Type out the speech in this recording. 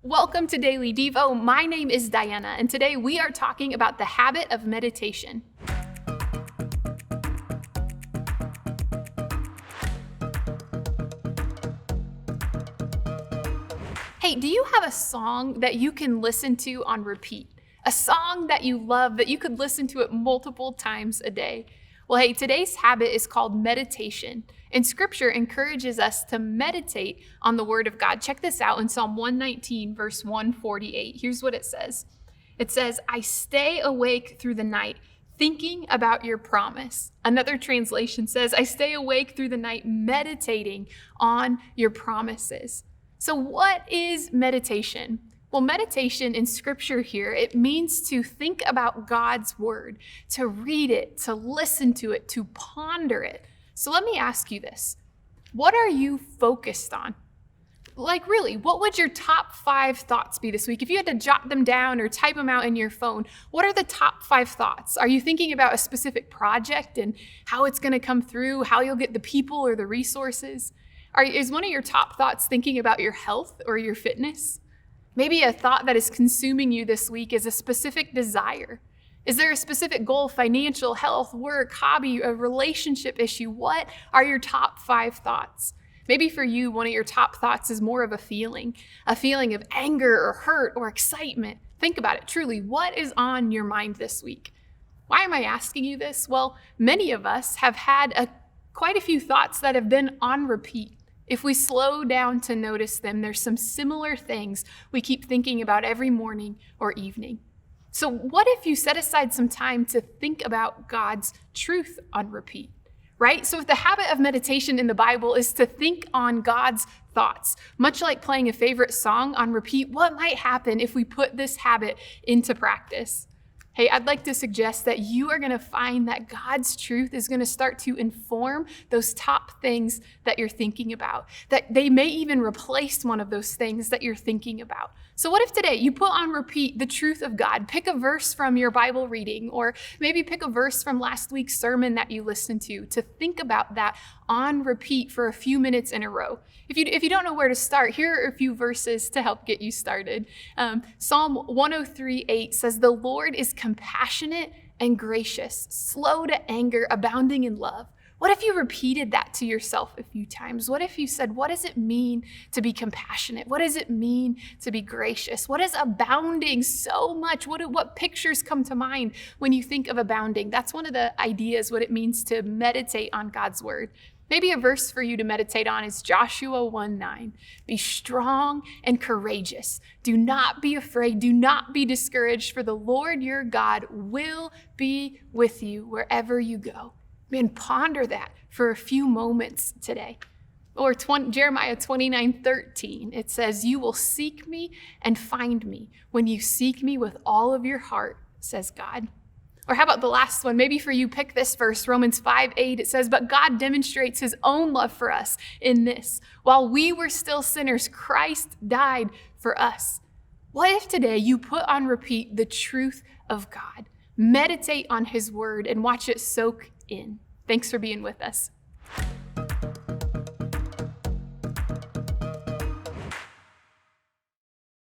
Welcome to Daily Devo. My name is Diana, and today we are talking about the habit of meditation. Hey, do you have a song that you can listen to on repeat? A song that you love that you could listen to it multiple times a day? Well, hey, today's habit is called meditation, and Scripture encourages us to meditate on the Word of God. Check this out in Psalm 119, verse 148. Here's what it says. It says, "I stay awake through the night, thinking about your promise." Another translation says, "I stay awake through the night, meditating on your promises." So what is meditation? Well, meditation in Scripture here, it means to think about God's word, to read it, to listen to it, to ponder it. So let me ask you this. What are you focused on? Like really, what would your top 5 thoughts be this week? If you had to jot them down or type them out in your phone, what are the top 5 thoughts? Are you thinking about a specific project and how it's going to come through, how you'll get the people or the resources? Is one of your top thoughts thinking about your health or your fitness? Maybe a thought that is consuming you this week is a specific desire. Is there a specific goal, financial, health, work, hobby, a relationship issue? What are your top 5 thoughts? Maybe for you, one of your top thoughts is more of a feeling of anger or hurt or excitement. Think about it truly. What is on your mind this week? Why am I asking you this? Well, many of us have had quite a few thoughts that have been on repeat. If we slow down to notice them, there's some similar things we keep thinking about every morning or evening. So what if you set aside some time to think about God's truth on repeat, right? So if the habit of meditation in the Bible is to think on God's thoughts, much like playing a favorite song on repeat, what might happen if we put this habit into practice? Hey, I'd like to suggest that you are going to find that God's truth is going to start to inform those top things that you're thinking about, that they may even replace one of those things that you're thinking about. So what if today you put on repeat the truth of God? Pick a verse from your Bible reading, or maybe pick a verse from last week's sermon that you listened to think about that on repeat for a few minutes in a row. If you don't know where to start, here are a few verses to help get you started. Psalm 103:8 says, "The Lord is compassionate and gracious, slow to anger, abounding in love." What if you repeated that to yourself a few times? What if you said, what does it mean to be compassionate? What does it mean to be gracious? What is abounding so much? What pictures come to mind when you think of abounding? That's one of the ideas, what it means to meditate on God's word. Maybe a verse for you to meditate on is Joshua 1:9. "Be strong and courageous. Do not be afraid. Do not be discouraged, for the Lord your God will be with you wherever you go." Man, ponder that for a few moments today. Or Jeremiah 29:13, it says, "You will seek me and find me when you seek me with all of your heart, says God." Or how about the last one? Maybe for you, pick this verse, Romans 5:8. It says, "But God demonstrates his own love for us in this. While we were still sinners, Christ died for us." What if today you put on repeat the truth of God? Meditate on his word and watch it soak in. Thanks for being with us.